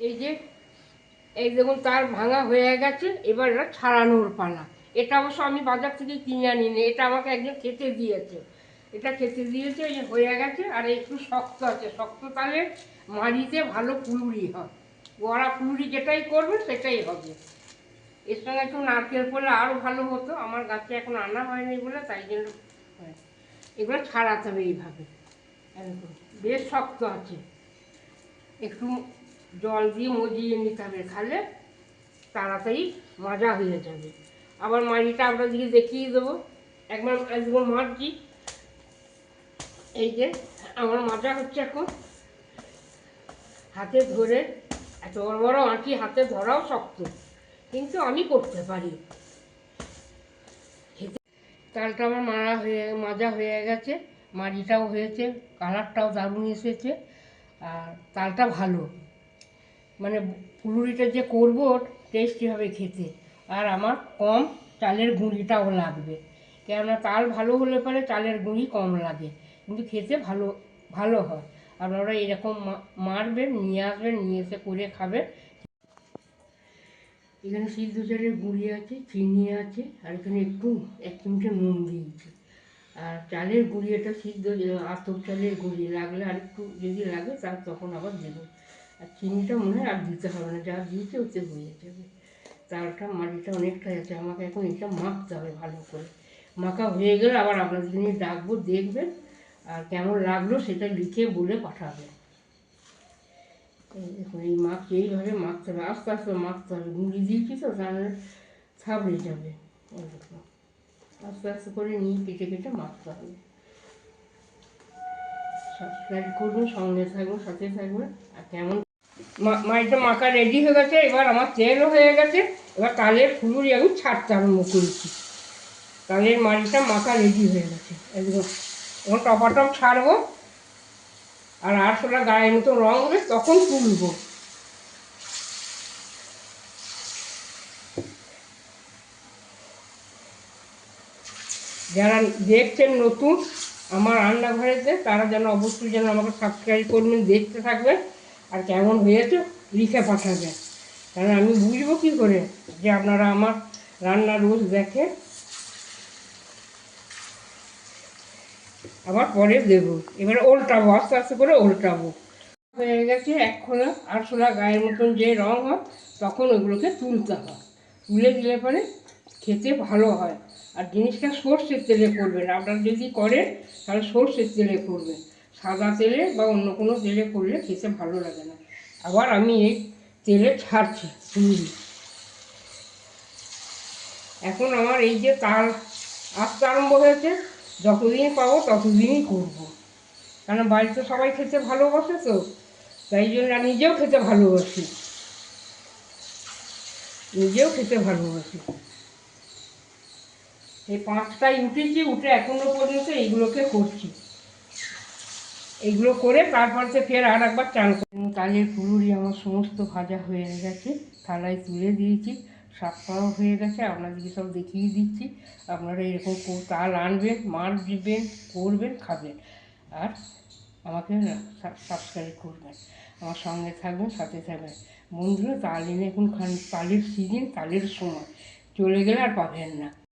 এই যে এই দেখুন তার ভাঙা হয়ে গেছে, এবার এটা ছাড়ানোর পালা। এটা অবশ্য আমি বাজার থেকে কিনে আনিনি, এটা আমাকে একজন খেতে দিয়েছে। এটা খেতে দিয়েছে, এই হয়ে গেছে। আর একটু শক্ত আছে, শক্ত তাহলে মাড়িতে ভালো পুলুরি হয়। বড়া পুলুরি যেটাই করবে সেটাই হবে। এর সঙ্গে একটু নারকেল পড়লে আরও ভালো হতো, আমার গাছে এখন আনা হয়নি বলে তাই জন্য। এগুলো ছাড়াতে হবে এইভাবে, একদম বেশ শক্ত আছে। একটু জল দিয়ে মজিয়ে নিতে হবে, খালে তাড়াতাড়ি মাজা হয়ে যাবে। আবার মাড়িটা আপনাদেরকে দেখিয়ে দেবো, একবার একদম মারছি। এই যে আমার মাজা হচ্ছে এখন, হাতে ধরে এত বড় বড় আঁটি হাতে ধরাও শক্ত, কিন্তু আমি করতে পারি। তালটা আমার মাজা হয়ে গেছে, মাড়িটাও হয়েছে, কালারটাও দারুণ এসেছে। আর তালটা ভালো, মানে পুলুরিটা যে করবো টেস্টি হবে খেতে। আর আমার কম চালের গুঁড়িটাও লাগবে, কেননা তাল ভালো হলে পরে চালের গুঁড়ি কম লাগে, কিন্তু খেতে ভালো ভালো হয়। আপনারা এরকম মারবেন, নিয়ে আসবেন, নিয়ে এসে করে খাবেন। এখানে সিদ্ধ চালের গুঁড়ি আছে, চিনি আছে, আর এখানে একটু 1 চিমটে নুন দিয়েছি। আর চালের গুঁড়ি, এটা সিদ্ধ আতপ চালের গুঁড়ি, লাগলে আর একটু যদি লাগে তার তখন আবার দেবেন। আর চিনিটা মনে হয় আর দিতে হবে না, যা দিয়েছে ওতে হয়ে যাবে। তালটা মাড়িটা অনেকটাই আছে, আমাকে এখন এটা মাখতে হবে ভালো করে। মাখা হয়ে গেলে আবার আপনাদের নিয়ে ডাকবো, দেখবেন আর কেমন লাগলো সেটা লিখে বলে পাঠাবেন। দেখুন এই এইভাবে মাখতে হবে, আস্তে আস্তে মাখতে হবে, গুঁড়ি দিয়েছি তো তাহলে থাবড়ে যাবে। দেখুন আস্তে আস্তে করে নিয়ে কেটে কেটে মাখতে হবে। সাবস্ক্রাইব করবেন, সঙ্গে থাকবেন, সাথে থাকবেন। আর কেমন মাছটা মাখা রেডি হয়ে গেছে, এবার আমার তেলও হয়ে গেছে। এবার তালের ফুলুরি আমি ছাড়তে আরম্ভ করেছি। তালের মাছটা মাখা রেডি হয়ে গেছে একদম। এখন টপাটপ ছাড়বো, আর আরশোলা গায়ের মতো রঙ হবে তখন তুলবো। যারা দেখছেন নতুন আমার রান্নাঘরেতে, তারা যেন অবশ্যই যেন আমাকে সাবস্ক্রাইব করবেন, দেখতে থাকবেন, আর কেমন হয়েছে লিখে পাঠাবেন। কারণ আমি বুঝবো কী করে যে আপনারা আমার রান্না রোজ দেখেন। আবার পরে দেবো, এবারে ওল্টাবো, আস্তে আস্তে করে ওল্টাবো। হয়ে গেছে এখনো আরশোলা গায়ের মতন যে রঙ হয়, তখন ওগুলোকে তুলতে হয়। তুলে দিলে পরে খেতে ভালো হয়। আর জিনিসটা সর্ষের তেলে করবেন, আপনারা যদি করেন তাহলে সর্ষের তেলে করবেন, সাদা তেলে বা অন্য কোনো তেলে করলে খেতে ভালো লাগে না। আবার আমি এই তেলে ছাড়ছি ফুলুরি। এখন আমার এই যে তাল আসতে আরম্ভ হয়েছে, যতদিন পাবো ততদিনই করবো, কারণ বাড়িতে সবাই খেতে ভালোবাসে তো, তাই জন্য নিজেও খেতে ভালোবাসি, এই 5টায় উঠেছি, উঠে এখনো পর্যন্ত এইগুলোকে করছি। এইগুলো করে তারপরে ফের আর একবার চান করি। তালের ফুলুরি আমার সমস্ত ভাজা হয়ে গেছে, থালায় তুলে দিয়েছি, সাতটাও হয়ে গেছে, আপনাদেরকে সব দেখিয়ে দিচ্ছি। আপনারা এরকম তাল আনবেন, মারবেন, করবেন, খাবেন। আর আমাকে সাবস্ক্রাইব করবেন, আমার সঙ্গে থাকবেন, সাথে থাকবেন। বন্ধুরা তাল এনে এখন তালের সিজন, তালের সময় চলে গেলে আর পাবেন না।